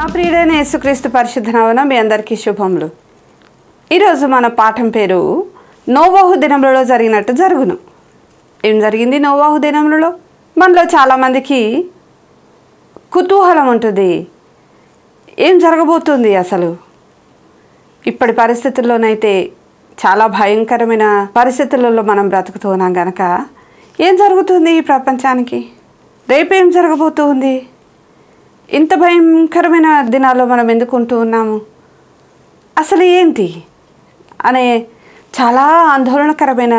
నా ప్రియుడైన యేసుక్రీస్తు పరిశుద్ధ నామమున మీ అందరికీ శుభములు. ఈరోజు మన పాఠం పేరు నోవాహు దినములలో జరిగినట్టు జరుగును. ఏం జరిగింది నోవాహు దినములలో? మనలో చాలామందికి కుతూహలం ఉంటుంది. ఏం జరగబోతుంది అసలు? ఇప్పటి పరిస్థితుల్లోనైతే చాలా భయంకరమైన పరిస్థితులలో మనం బ్రతుకుతున్నాం కనుక ఏం జరుగుతుంది ఈ ప్రపంచానికి? రేపేం జరగబోతుంది? ఇంత భయంకరమైన దినాల్లో మనం ఎందుకు ఉంటూ ఉన్నాము? అసలు ఏంటి అనే చాలా ఆందోళనకరమైన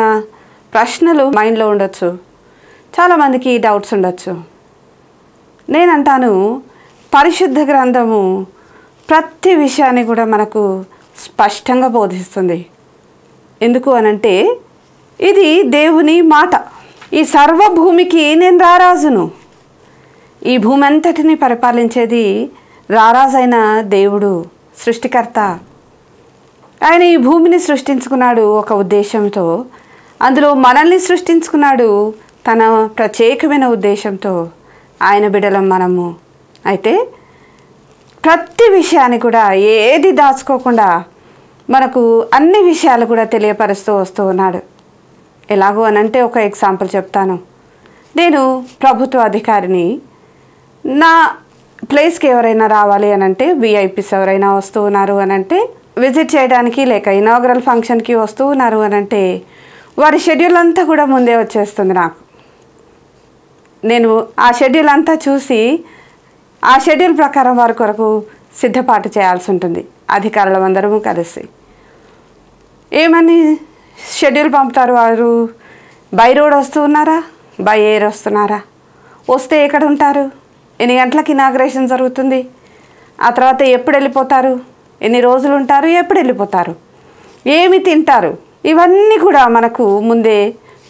ప్రశ్నలు మైండ్లో ఉండొచ్చు. చాలామందికి డౌట్స్ ఉండొచ్చు. నేనంటాను, పరిశుద్ధ గ్రంథము ప్రతి విషయాన్ని కూడా మనకు స్పష్టంగా బోధిస్తుంది. ఎందుకు అనంటే ఇది దేవుని మాట. ఈ సర్వభూమికి నేను రారాజును. ఈ భూమి అంతటిని పరిపాలించేది రారాజైన దేవుడు, సృష్టికర్త. ఆయన ఈ భూమిని సృష్టించుకున్నాడు ఒక ఉద్దేశంతో. అందులో మనల్ని సృష్టించుకున్నాడు తన ప్రత్యేకమైన ఉద్దేశంతో. ఆయన బిడ్డలం మనము. అయితే ప్రతి విషయాన్ని కూడా ఏది దాచుకోకుండా మనకు అన్ని విషయాలు కూడా తెలియపరుస్తూ వస్తూ ఉన్నాడు. ఎలాగో అనంటే ఒక ఎగ్జాంపుల్ చెప్తాను. నేను ప్రభుత్వ అధికారిని. నా ప్లేస్కి ఎవరైనా రావాలి అనంటే, విఐపీస్ ఎవరైనా వస్తూ ఉన్నారు అనంటే, విజిట్ చేయడానికి లేక ఇనాగరల్ ఫంక్షన్కి వస్తూ ఉన్నారు అనంటే వారి షెడ్యూల్ అంతా కూడా ముందే వచ్చేస్తుంది నాకు. నేను ఆ షెడ్యూల్ అంతా చూసి ఆ షెడ్యూల్ ప్రకారం వారి కొరకు సిద్ధపాటు చేయాల్సి ఉంటుంది. అధికారులు అందరము కలిసి ఏమని షెడ్యూల్ పంపుతారు వారు? బై రోడ్ వస్తూ ఉన్నారా, బై ఎయిర్ వస్తున్నారా, వస్తే ఎక్కడ ఉంటారు, ఎన్ని గంటలకు ఇనాగ్రేషన్ జరుగుతుంది, ఆ తర్వాత ఎప్పుడు వెళ్ళిపోతారు, ఎన్ని రోజులు ఉంటారు, ఎప్పుడు వెళ్ళిపోతారు, ఏమి తింటారు, ఇవన్నీ కూడా మనకు ముందే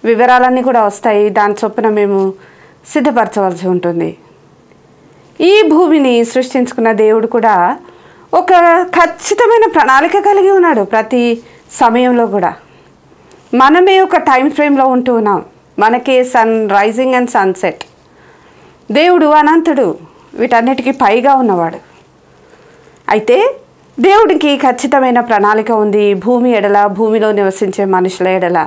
వివరాలన్నీ కూడా వస్తాయి. దాని చొప్పున మేము సిద్ధపరచవలసి ఉంటుంది. ఈ భూమిని సృష్టించుకున్న దేవుడు కూడా ఒక ఖచ్చితమైన ప్రణాళిక కలిగి ఉన్నాడు. ప్రతి సమయంలో కూడా మనమే ఒక టైం ఫ్రేమ్లో ఉంటూ ఉన్నాం. మనకే సన్ రైజింగ్ అండ్ సన్సెట్. దేవుడు అనంతుడు, వీటన్నిటికీ పైగా ఉన్నవాడు. అయితే దేవుడికి ఖచ్చితమైన ప్రణాళిక ఉంది భూమి ఎడల, భూమిలో నివసించే మనుషుల ఎడల.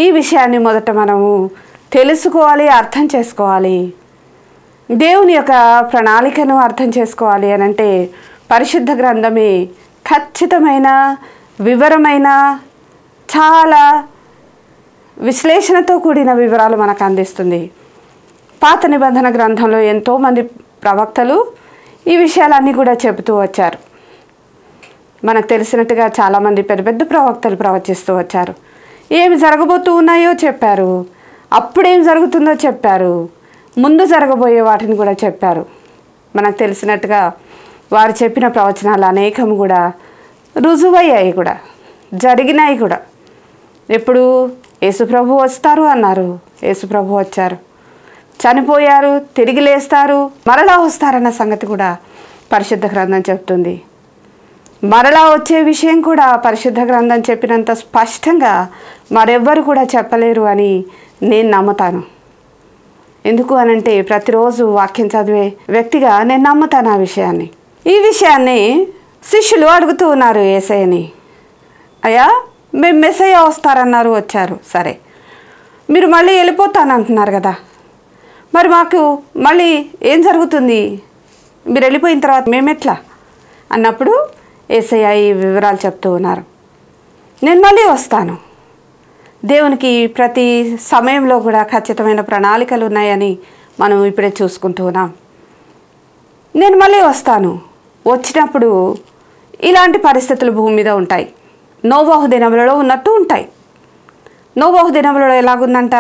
ఈ విషయాన్ని మొదట మనము తెలుసుకోవాలి, అర్థం చేసుకోవాలి. దేవుని యొక్క ప్రణాళికను అర్థం చేసుకోవాలి అనంటే పరిశుద్ధ గ్రంథమే ఖచ్చితమైన, వివరమైన, చాలా విశ్లేషణతో కూడిన వివరాలు మనకు అందిస్తుంది. పాత నిబంధన గ్రంథంలో ఎంతోమంది ప్రవక్తలు ఈ విషయాలన్నీ కూడా చెబుతూ వచ్చారు. మనకు తెలిసినట్టుగా చాలామంది పెద్ద పెద్ద ప్రవక్తలు ప్రవచిస్తూ వచ్చారు. ఏమి జరగబోతూ ఉన్నాయో చెప్పారు, అప్పుడేం జరుగుతుందో చెప్పారు, ముందు జరగబోయే వాటిని కూడా చెప్పారు. మనకు తెలిసినట్టుగా వారు చెప్పిన ప్రవచనాలు అనేకం కూడా రుజువయ్యాయి, కూడా జరిగినాయి కూడా. ఎప్పుడు యేసుప్రభు వస్తారు అన్నారు, యేసుప్రభు వచ్చారు. చనిపోయారు, తిరిగి లేస్తారు, మరలా వస్తారన్న సంగతి కూడా పరిశుద్ధ గ్రంథం చెప్తుంది. మరలా వచ్చే విషయం కూడా పరిశుద్ధ గ్రంథం చెప్పినంత స్పష్టంగా మరెవ్వరు కూడా చెప్పలేరు అని నేను నమ్ముతాను. ఎందుకు అనంటే ప్రతిరోజు వాక్యం చదివే వ్యక్తిగా నేను నమ్ముతాను ఆ విషయాన్ని. ఈ విషయాన్ని శిష్యులు అడుగుతూ ఉన్నారు యేసయ్యని. అయ్యా, మేము మెస్సయ్య వస్తారన్నారు, వచ్చారు, సరే, మీరు మళ్ళీ వెళ్ళిపోతానంటున్నారు కదా, మరి మాకు మళ్ళీ ఏం జరుగుతుంది, మీరు వెళ్ళిపోయిన తర్వాత మేమెట్లా అన్నప్పుడు యేసయ్య ఈ వివరాలు చెప్తూ ఉన్నారు. నేను మళ్ళీ వస్తాను. దేవునికి ప్రతి సమయంలో కూడా ఖచ్చితమైన ప్రణాళికలు ఉన్నాయని మనం ఇప్పుడే చూసుకుంటూ ఉన్నాం. నేను మళ్ళీ వస్తాను. వచ్చినప్పుడు ఇలాంటి పరిస్థితులు భూమి మీద ఉంటాయి. నోవాహు దినములలో ఉన్నట్టు ఉంటాయి. నోవాహు దినములలో ఎలాగుందంట?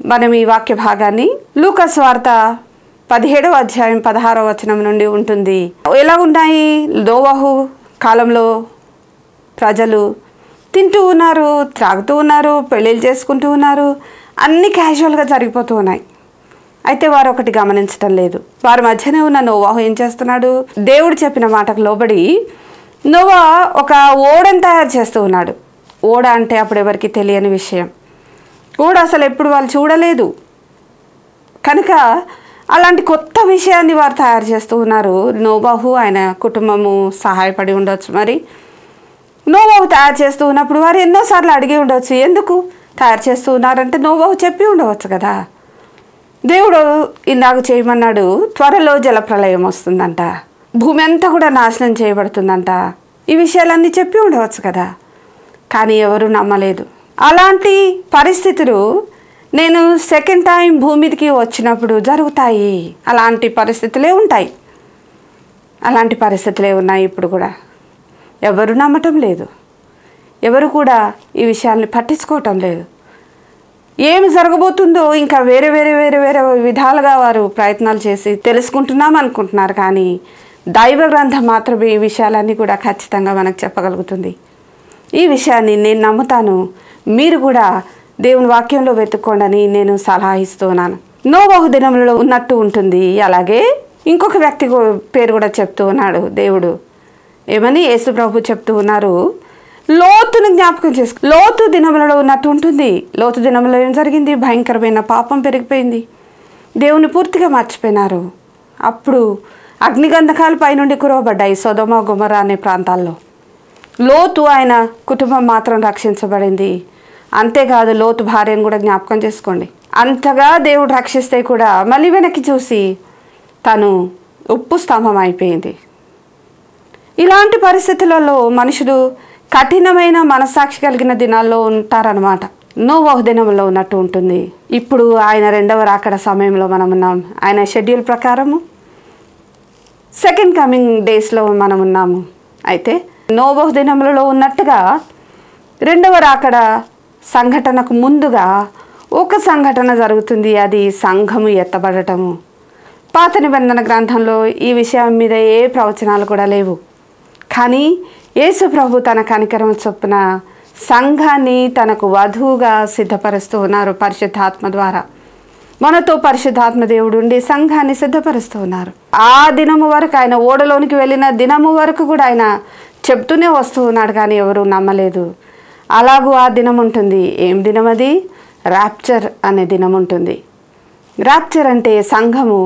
మనం ఈ వాక్య భాగాన్ని లూకా సువార్త 17వ అధ్యాయం 16వ వచనం నుండి ఉంటుంది. ఎలా ఉన్నాయి? నోవాహు కాలంలో ప్రజలు తింటూ ఉన్నారు, త్రాగుతూ ఉన్నారు, పెళ్ళిళ్ళు చేసుకుంటూ ఉన్నారు, అన్నీ క్యాజువల్గా జరిగిపోతూ ఉన్నాయి. అయితే వారు ఒకటి గమనించడం లేదు. వారి మధ్యనే ఉన్న నోవాహు ఏం చేస్తున్నాడు? దేవుడు చెప్పిన మాటకు లోబడి నోవా ఒక ఓడను తయారు చేస్తూ ఉన్నాడు. ఓడ అంటే అప్పుడు ఎవరికి తెలియని విషయం. ఓడ అసలు ఎప్పుడు వాళ్ళు చూడలేదు కనుక అలాంటి కొత్త విషయాన్ని వారు తయారు చేస్తూ ఉన్నారు. నోవాహు ఆయన కుటుంబము సహాయపడి ఉండొచ్చు. మరి నోవాహు తయారు చేస్తూ ఉన్నప్పుడు వారు ఎన్నోసార్లు అడిగి ఉండవచ్చు, ఎందుకు తయారు చేస్తూ ఉన్నారంటే నోవాహు చెప్పి ఉండవచ్చు కదా. దేవుడు ఇందాక చేయమన్నాడు, త్వరలో జలప్రళయం వస్తుందంట, భూమి అంతా కూడా నాశనం చేయబడుతుందంట. ఈ విషయాలన్నీ చెప్పి ఉండవచ్చు కదా, కానీ ఎవరు నమ్మలేదు. అలాంటి పరిస్థితులు నేను సెకండ్ టైం భూమికి వచ్చినప్పుడు జరుగుతాయి. అలాంటి పరిస్థితులే ఉంటాయి. అలాంటి పరిస్థితులే ఉన్నాయి ఇప్పుడు కూడా. ఎవరు నమ్మటం లేదు, ఎవరు కూడా ఈ విషయాల్ని పట్టించుకోవటం లేదు. ఏమి జరగబోతుందో ఇంకా వేరే వేరే వేరే వేరే విధాలుగా వారు ప్రయత్నాలు చేసి తెలుసుకుంటున్నాం అనుకుంటున్నారు. కానీ దైవ గ్రంథం మాత్రమే ఈ విషయాలన్నీ కూడా ఖచ్చితంగా మనకు చెప్పగలుగుతుంది. ఈ విషయాన్ని నేను నమ్ముతాను. మీరు కూడా దేవుని వాక్యంలో వెతుక్కోండి నేను సలహా ఇస్తున్నాను. నోవాహు దినములలో ఉన్నట్టు ఉంటుంది. అలాగే ఇంకొక వ్యక్తి పేరు కూడా చెప్తూ ఉన్నాడు దేవుడు. ఏమని యేసు ప్రభు చెప్తూ ఉన్నారు, లోతును జ్ఞాపకం చేసుకో. లోతు దినములలో ఉన్నట్టు ఉంటుంది. లోతు దినములో ఏం జరిగింది? భయంకరమైన పాపం పెరిగిపోయింది. దేవుని పూర్తిగా మర్చిపోయినారు. అప్పుడు అగ్నిగంధకాలు పైనుండి కురవబడ్డాయి సొదొమ గొమొర్రా అనే ప్రాంతాల్లో. లోతు ఆయన కుటుంబం మాత్రం రక్షించబడింది. అంతేకాదు లోతు భార్యను కూడా జ్ఞాపకం చేసుకోండి. అంతగా దేవుడు రక్షిస్తే కూడా మళ్ళీ వెనక్కి చూసి తను ఉప్పు స్తంభం అయిపోయింది. ఇలాంటి పరిస్థితులలో మనుషులు కఠినమైన మనస్సాక్షి కలిగిన దినాల్లో ఉంటారనమాట. నోవాహు దినంలో ఉన్నట్టు ఉంటుంది. ఇప్పుడు ఆయన రెండవ రాకడ సమయంలో మనం ఉన్నాం. ఆయన షెడ్యూల్ ప్రకారము సెకండ్ కమింగ్ డేస్లో మనం ఉన్నాము. అయితే నోవాహు దినములలో ఉన్నట్టుగా రెండవ రాకడ సంఘటనకు ముందుగా ఒక సంఘటన జరుగుతుంది. అది సంఘము ఎత్తబడటము. పాత నిబంధన గ్రంథంలో ఈ విషయం మీద ఏ ప్రవచనాలు కూడా లేవు. కానీ యేసు ప్రభు తన కనికరం చొప్పున సంఘాన్ని తనకు వధువుగా సిద్ధపరుస్తూ ఉన్నారు పరిశుద్ధాత్మ ద్వారా. మనతో పరిశుద్ధాత్మ దేవుడు ఉండి సంఘాన్ని సిద్ధపరుస్తూ ఉన్నారు. ఆ దినము వరకు ఆయన ఓడలోనికి వెళ్ళిన దినము వరకు కూడా ఆయన చెప్తూనే వస్తూ ఉన్నాడు, కానీ ఎవరు నమ్మలేదు. అలాగూ ఆ దినం ఉంటుంది. ఏం దినం అది? ర్యాప్చర్ అనే దినం ఉంటుంది. ర్యాప్చర్ అంటే సంఘము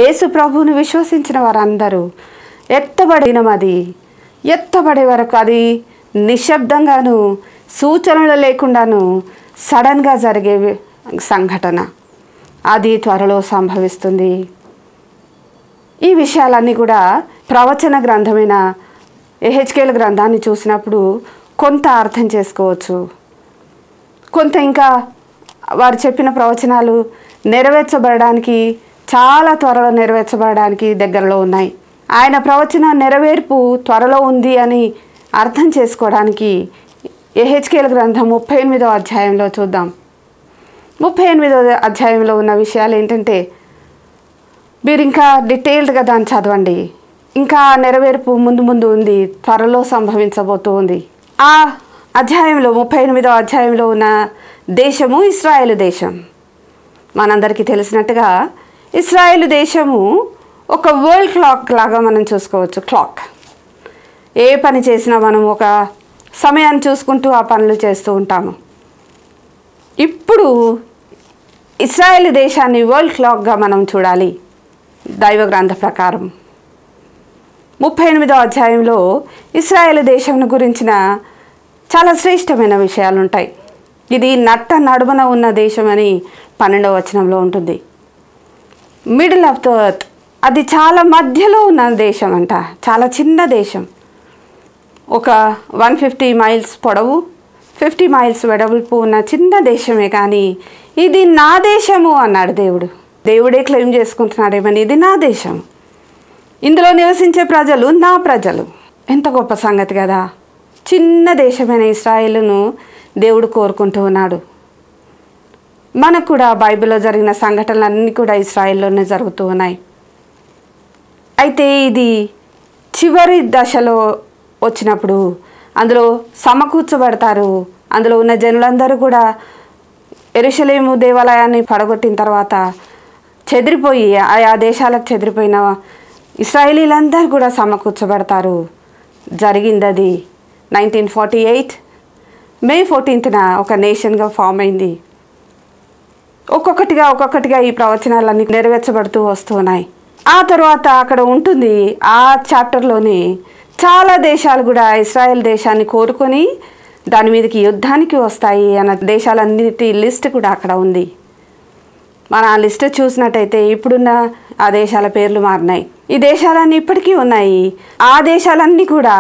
యేసు ప్రభువుని విశ్వసించిన వారందరూ ఎత్తబడే దినం. అది ఎత్తబడే వరకు అది నిశ్శబ్దంగాను సూచనలు లేకుండాను సడన్గా జరిగే సంఘటన. అది త్వరలో సంభవిస్తుంది. ఈ విషయాలన్నీ కూడా ప్రవచన గ్రంథమైన యెహెజ్కేలు గ్రంథాన్ని చూసినప్పుడు కొంత అర్థం చేసుకోవచ్చు. కొంత ఇంకా వారు చెప్పిన ప్రవచనాలు నెరవేర్చబడడానికి చాలా త్వరలో నెరవేర్చబడడానికి దగ్గరలో ఉన్నాయి. ఆయన ప్రవచన నెరవేర్పు త్వరలో ఉంది అని అర్థం చేసుకోవడానికి యెహెజ్కేలు గ్రంథం 38వ అధ్యాయంలో చూద్దాం. 38వ అధ్యాయంలో ఉన్న విషయాలు ఏంటంటే, మీరు ఇంకా డీటెయిల్డ్గా దాన్ని చదవండి. ఇంకా నెరవేర్పు ముందు ముందు ఉంది, త్వరలో సంభవించబోతూ ఉంది. ఆ అధ్యాయంలో 38వ అధ్యాయంలో ఉన్న దేశము ఇశ్రాయేలు దేశం. మనందరికీ తెలిసినట్టుగా ఇశ్రాయేలు దేశము ఒక వరల్డ్ క్లాక్ లాగా మనం చూసుకోవచ్చు. క్లాక్ ఏ పని చేసినా మనం ఒక సమయాన్ని చూసుకుంటూ ఆ పనులు చేస్తూ ఉంటాము. ఇప్పుడు ఇశ్రాయేలు దేశాన్ని వరల్డ్ క్లాక్గా మనం చూడాలి దైవ గ్రంథ ప్రకారం. 38వ అధ్యాయంలో ఇశ్రాయేలు దేశం గురించిన చాలా శ్రేష్టమైన విషయాలు ఉంటాయి. ఇది నట్ట నడుమన ఉన్న దేశం అని 12వ వచనంలో ఉంటుంది. మిడిల్ ఆఫ్ ద ఎర్త్, అది చాలా మధ్యలో ఉన్న దేశం అంట. చాలా చిన్న దేశం. ఒక 150 మైల్స్ పొడవు, 50 మైల్స్ వెడల్పు ఉన్న చిన్న దేశమే. కానీ ఇది నా దేశము అన్నాడు దేవుడు. దేవుడే క్లెయిమ్ చేసుకుంటున్నాడేమని, ఇది నా దేశం, ఇందులో నివసించే ప్రజలు నా ప్రజలు. ఎంత గొప్ప సంగతి కదా. చిన్న దేశమైన ఇశ్రాయేలును దేవుడు కోరుకుంటూ ఉన్నాడు. మనకు కూడా బైబిల్లో జరిగిన సంఘటనలన్నీ కూడా ఇశ్రాయేల్లోనే జరుగుతూ ఉన్నాయి. అయితే ఇది చివరి దశలో వచ్చినప్పుడు అందులో సమకూర్చబడతారు. అందులో ఉన్న జనులందరూ కూడా యెరూషలేము దేవాలయాన్ని పడగొట్టిన తర్వాత చెదిరిపోయి ఆయా దేశాలకు చెదిరిపోయిన ఇశ్రాయేలీలందరూ కూడా సమకూర్చబడతారు. జరిగింది అది 1948 మే 14న ఒక నేషన్గా ఫామ్ అయింది. ఒక్కొక్కటిగా ఈ ప్రవచనాలన్నీ నెరవేర్చబడుతూ వస్తున్నాయి. ఆ తర్వాత అక్కడ ఉంటుంది ఆ చాప్టర్లోనే చాలా దేశాలు కూడా ఇశ్రాయేల్ దేశాన్ని కోరుకొని దాని మీదకి యుద్ధానికి వస్తాయి అన్న దేశాలన్నిటి లిస్ట్ కూడా అక్కడ ఉంది. మన ఆ లిస్ట్ చూసినట్టయితే ఇప్పుడున్న ఆ దేశాల పేర్లు మారినాయి. ఈ దేశాలన్నీ ఇప్పటికీ ఉన్నాయి. ఆ దేశాలన్నీ కూడా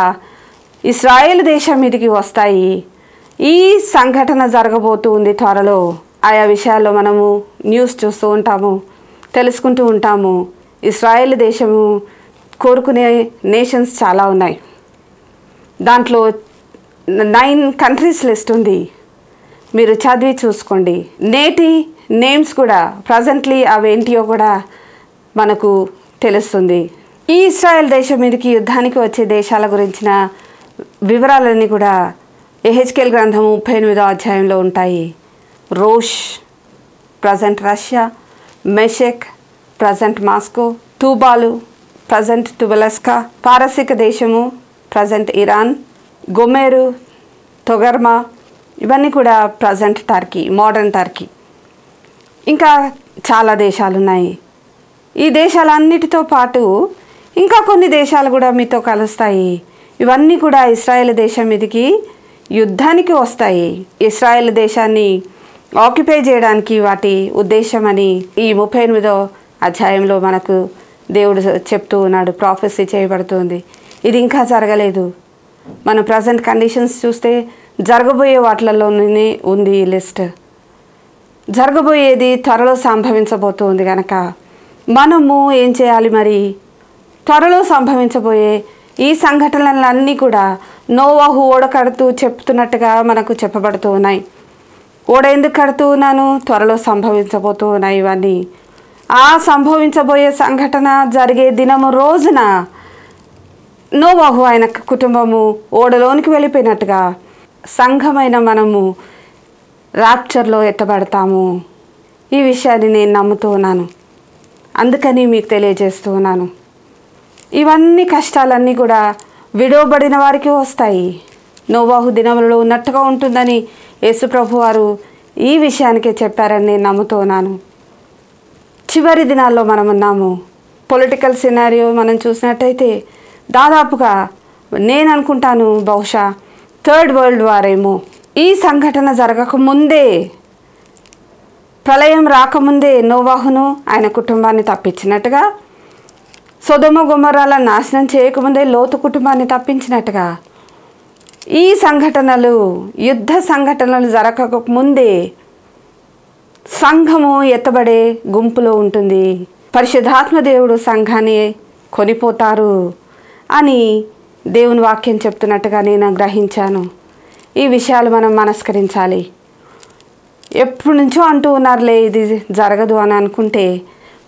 ఇశ్రాయేల్ దేశం మీదకి వస్తాయి. ఈ సంఘటన జరగబోతూ ఉంది త్వరలో. ఆయా విషయాల్లో మనము న్యూస్ చూస్తూ ఉంటాము, తెలుసుకుంటూ ఉంటాము. ఇశ్రాయేల్ దేశము కోరుకునే నేషన్స్ చాలా ఉన్నాయి. దాంట్లో 9 కంట్రీస్ లిస్ట్ ఉంది. మీరు చదివి చూసుకోండి. నేటి నేమ్స్ కూడా ప్రజెంట్లీ అవేంటియో కూడా మనకు తెలుస్తుంది. ఈ ఇశ్రాయేల్ దేశం మీదకి యుద్ధానికి వచ్చే దేశాల గురించిన వివరాలన్నీ కూడా యెహెజ్కేలు గ్రంథం 38వ అధ్యాయంలో ఉంటాయి. Rosh present Russia, Meshech present Moscow, తూబాలు ప్రజెంట్ టుబలస్కా, పారసిక దేశము ప్రజెంట్ ఇరాన్, గొమెరు, తొగర్మా ఇవన్నీ కూడా ప్రజెంట్ టర్కీ, మోడర్న్ టర్కీ. ఇంకా చాలా దేశాలు ఉన్నాయి. ఈ దేశాలన్నిటితో పాటు ఇంకా కొన్ని దేశాలు కూడా మీతో కలుస్తాయి. ఇవన్నీ కూడా ఇశ్రాయేల్ దేశం మీదకి యుద్ధానికి వస్తాయి. ఇశ్రాయేల్ దేశాన్ని ఆక్యుపై చేయడానికి వాటి ఉద్దేశం అని ఈ 38వ అధ్యాయంలో మనకు దేవుడు చెప్తూ ఉన్నాడు. ప్రాఫెసీ చేయబడుతుంది. ఇది ఇంకా జరగలేదు. మన ప్రజెంట్ కండిషన్స్ చూస్తే జరగబోయే వాటిలలోనే ఉంది ఈ లిస్ట్. జరగబోయేది త్వరలో సంభవించబోతుంది కనుక మనము ఏం చేయాలి మరి? త్వరలో సంభవించబోయే ఈ సంఘటనలన్నీ కూడా నోవాహు ఓడ కడుతూ చెప్తున్నట్టుగా మనకు చెప్పబడుతూ ఉన్నాయి. ఓడ ఎందుకు కడుతూ ఉన్నాను? త్వరలో సంభవించబోతూ ఉన్నాయి ఇవన్నీ. ఆ సంభవించబోయే సంఘటన జరిగే దినము రోజున నోవాహు ఆయన కుటుంబము ఓడలోనికి వెళ్ళిపోయినట్టుగా సంఘమైన మనము రాప్చర్లో ఎత్తబడతాము. ఈ విషయాన్ని నేను నమ్ముతూ ఉన్నాను. అందుకని మీకు తెలియజేస్తూ ఉన్నాను. ఇవన్నీ కష్టాలన్నీ కూడా విడవబడిన వారికి వస్తాయి. నోవాహు దినములలో ఉన్నట్టుగా ఉంటుందని యేసు ప్రభు వారు ఈ విషయానికే చెప్పారని నేను నమ్ముతూ ఉన్నాను. చివరి దినాల్లో మనం ఉన్నాము. పొలిటికల్ సినారియో మనం చూసినట్టయితే దాదాపుగా నేను అనుకుంటాను బహుశా 3rd వరల్డ్ వార్ ఏమో. ఈ సంఘటన జరగకముందే, ప్రళయం రాకముందే నోవాహును ఆయన కుటుంబాన్ని తప్పించినట్టుగా, సొదొమ గొమొర్రాల నాశనం చేయకముందే లోతు కుటుంబాన్ని తప్పించినట్టుగా, ఈ సంఘటనలు యుద్ధ సంఘటనలు జరగకముందే సంఘము ఎత్తబడే గుంపులో ఉంటుంది. పరిశుద్ధాత్మ దేవుడు సంఘాన్ని కొనిపోతారు అని దేవుని వాక్యం చెప్తున్నట్టుగా నేను గ్రహించాను. ఈ విషయాలు మనం మనస్కరించాలి. ఎప్పటి నుంచో అంటూ ఉన్నారులే ఇది జరగదు అని అనుకుంటే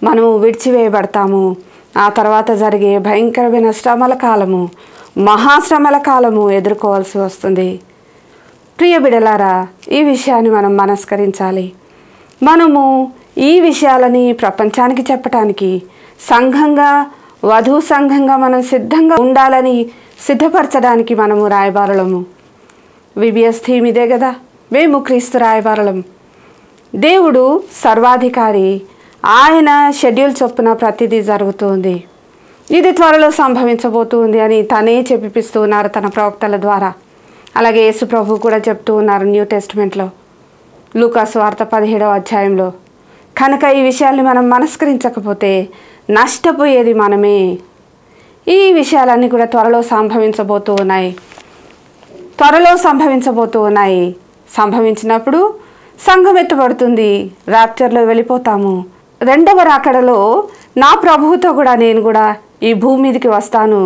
మనము విడిచివేయబడతాము. ఆ తర్వాత జరిగే భయంకరమైన శ్రమల కాలము, మహాశ్రమల కాలము ఎదుర్కోవాల్సి వస్తుంది. ప్రియ బిడ్డలారా, ఈ విషయాన్ని మనం మనస్కరించాలి. మనము ఈ విషయాలని ప్రపంచానికి చెప్పటానికి సంఘంగా, వధూ సంఘంగా మనం సిద్ధంగా ఉండాలని సిద్ధపరచడానికి మనము రాయబారులము. విబిఎస్ థీమ్ ఇదే కదా, మేము క్రీస్తు రాయబారులం. దేవుడు సర్వాధికారి. ఆయన షెడ్యూల్ చొప్పున ప్రతిదీ జరుగుతుంది. ఇది త్వరలో సంభవించబోతుంది అని తనే చెప్పిస్తూ ఉన్నారు తన ప్రవక్తల ద్వారా. అలాగే యేసు ప్రభు కూడా చెప్తూ ఉన్నారు న్యూ టెస్టిమెంట్లో, లూకా సువార్త 17వ అధ్యాయంలో. కనుక ఈ విషయాల్ని మనం మనస్కరించకపోతే నష్టపోయేది మనమే. ఈ విషయాలన్నీ కూడా త్వరలో సంభవించబోతూ ఉన్నాయి. సంభవించినప్పుడు సంఘం ఎత్తబడుతుంది. రాప్చర్లో వెళ్ళిపోతాము. 2వ రాకడలో నా ప్రభువుతో కూడా నేను కూడా ఈ భూమి మీదకి వస్తాను.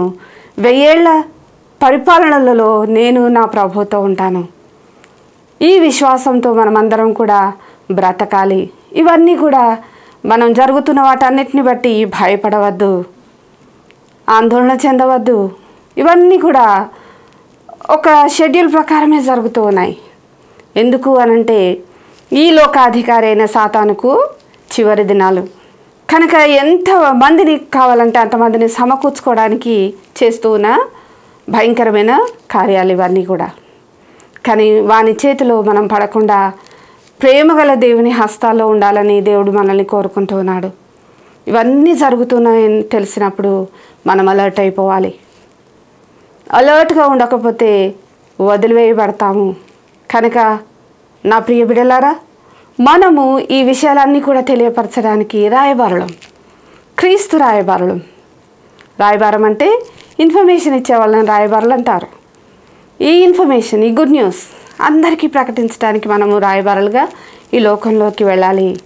1000 ఏళ్ల పరిపాలనలలో నేను నా ప్రభువుతో ఉంటాను. ఈ విశ్వాసంతో మనమందరం కూడా బ్రతకాలి. ఇవన్నీ కూడా మనం జరుగుతున్న వాటన్నిటిని బట్టి భయపడవద్దు, ఆందోళన చెందవద్దు. ఇవన్నీ కూడా ఒక షెడ్యూల్ ప్రకారమే జరుగుతూ ఉన్నాయి. ఎందుకు అనంటే ఈ లోకాధికారి అయిన సాతానుకు చివరి దినాలు కనుక ఎంత మందిని కావాలంటే అంతమందిని సమకూర్చుకోవడానికి చేస్తూ ఉన్న భయంకరమైన కార్యాలు ఇవన్నీ కూడా. కానీ వాని చేతిలో మనం పడకుండా ప్రేమగల దేవుని హస్తాల్లో ఉండాలని దేవుడు మనల్ని కోరుకుంటూ ఉన్నాడు. ఇవన్నీ జరుగుతున్నాయని తెలిసినప్పుడు మనం అలర్ట్ అయిపోవాలి. అలర్ట్గా ఉండకపోతే వదిలివేయబడతాము. కనుక నా ప్రియ బిడ్డలారా, మనము ఈ విషయాలన్నీ కూడా తెలియపరచడానికి రాయబారులం, క్రీస్తు రాయబారులం. రాయబారం అంటే ఇన్ఫర్మేషన్ ఇచ్చే వాళ్ళని రాయబారులు అంటారు. ఈ ఇన్ఫర్మేషన్, ఈ గుడ్ న్యూస్ అందరికీ ప్రకటించడానికి మనము రాయబారులుగా ఈ లోకంలోకి వెళ్ళాలి.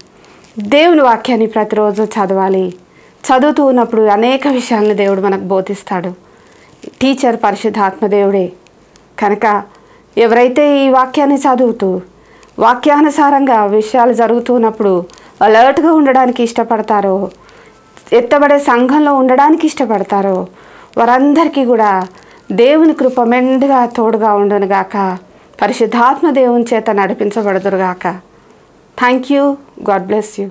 దేవుని వాక్యాన్ని ప్రతిరోజు చదవాలి. చదువుతూ ఉన్నప్పుడు అనేక విషయాలను దేవుడు మనకు బోధిస్తాడు. టీచర్ పరిశుద్ధాత్మ దేవుడే. కనుక ఎవరైతే ఈ వాక్యాన్ని చదువుతూ వాక్యానుసారంగా విషయాలు జరుగుతున్నప్పుడు అలర్ట్గా ఉండడానికి ఇష్టపడతారో, ఎత్తబడే సంఘంలో ఉండడానికి ఇష్టపడతారో వారందరికీ కూడా దేవుని కృప మెండుగా తోడుగా ఉండునుగాక. పరిశుద్ధాత్మ దేవుని చేత నడిపించబడుదురుగాక. Thank you. God bless you.